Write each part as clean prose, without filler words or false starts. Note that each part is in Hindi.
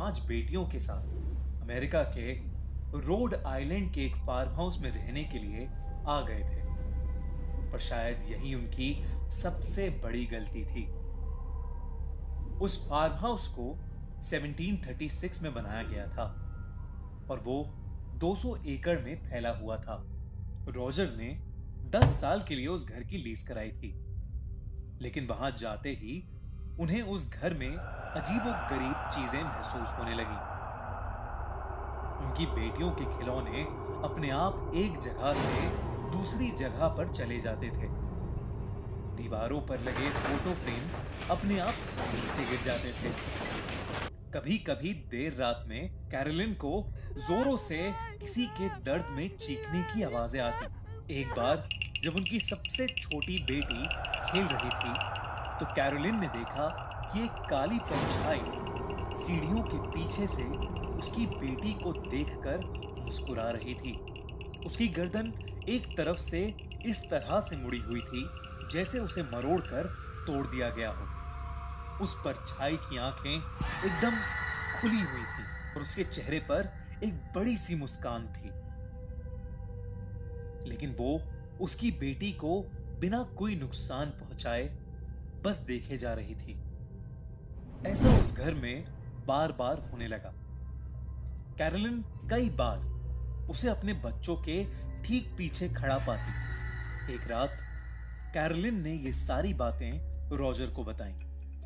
5 बेटियों के साथ अमेरिका के रोड आइलैंड के एक फार्म हाउस में रहने के लिए आ गए थे। पर शायद यही उनकी सबसे बड़ी गलती थी। उस फार्म हाउस को 1736 में बनाया गया था और वो 200 एकड़ में फैला हुआ था। रॉजर ने 10 साल के लिए उस घर की लीज कराई थी, लेकिन वहां जाते ही उन्हें उस घर में अजीबोगरीब चीजें महसूस होने लगी। उनकी बेटियों के खिलौने अपने आप एक जगह से दूसरी जगह पर चले जाते थे। दीवारों पर लगे फोटो फ्रेम्स अपने आप नीचे गिर जाते थे। कभी कभी देर रात में कैरोलिन को जोरों से किसी के दर्द में चीखने की आवाजें आती। एक बार जब उनकी सबसे छोटी बेटी खेल रही थी तो कैरोलिन ने देखा कि एक काली परछाई सीढ़ियों के पीछे से उसकी बेटी को देखकर मुस्कुरा रही थी। उसकी गर्दन एक तरफ से इस तरह से मुड़ी हुई थी जैसे उसे मरोड़कर तोड़ दिया गया हो। उस परछाई की आंखें एकदम खुली हुई थी और उसके चेहरे पर एक बड़ी सी मुस्कान थी, लेकिन वो उसकी बेटी को बिना कोई नुकसान पहुंचाए बस देखे जा रही थी। ऐसा उस घर में बार बार होने लगा। कैरोलिन कई बार उसे अपने बच्चों के ठीक पीछे खड़ा पाती। एक रात कैरोलिन ने ये सारी बातें रॉजर को बताईं।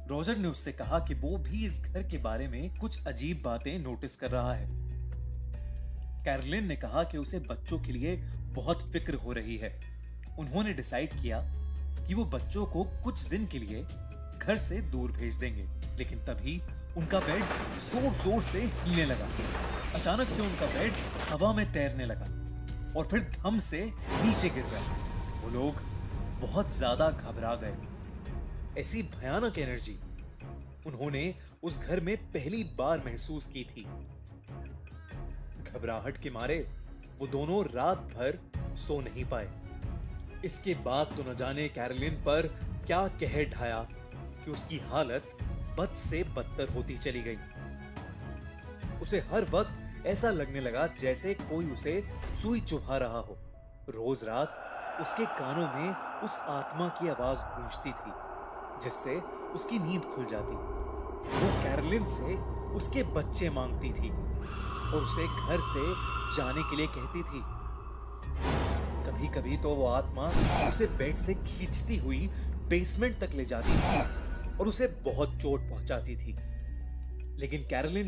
रॉजर ने उससे कहा कि वो भी इस घर के बारे में कुछ अजीब बातें नोटिस कर रहा है। कैरोलिन ने कहा कि उसे बच्चों के लिए बहुत फिक्र हो रही है। उन्होंने डिसाइड किया कि वो बच्चों को कुछ दिन के लिए घर से दूर भेज देंगे, लेकिन तभी उनका बेड जोर जोर से हिलने लगा। अचानक से उनका बेड हवा में तैरने लगा और फिर धम से नीचे गिर गया। वो लोग बहुत ज्यादा घबरा गए। ऐसी भयानक एनर्जी उन्होंने उस घर में पहली बार महसूस की थी। घबराहट के मारे वो दोनों रात भर सो नहीं पाए। इसके बाद तो न जाने कैरोलिन पर क्या कहर ढाया कि उसकी हालत बद से बदतर होती चली गई। उसे हर वक्त ऐसा लगने लगा जैसे कोई उसे सुई चुभा रहा हो। रोज रात उसके कानों में उस आत्मा की आवाज गूंजती थी जिससे उसकी नींद खुल जाती। वो कैरोलिन से उसके बच्चे मांगती थी और उसे घर से जाने के लिए कहती थी। कभी कभी तो वो आत्मा उसे बेड से खींचती हुई बेसमेंट तक ले जाती थी और उसे बहुत चोट पहुंचाती थी। लेकिन कैरोलिन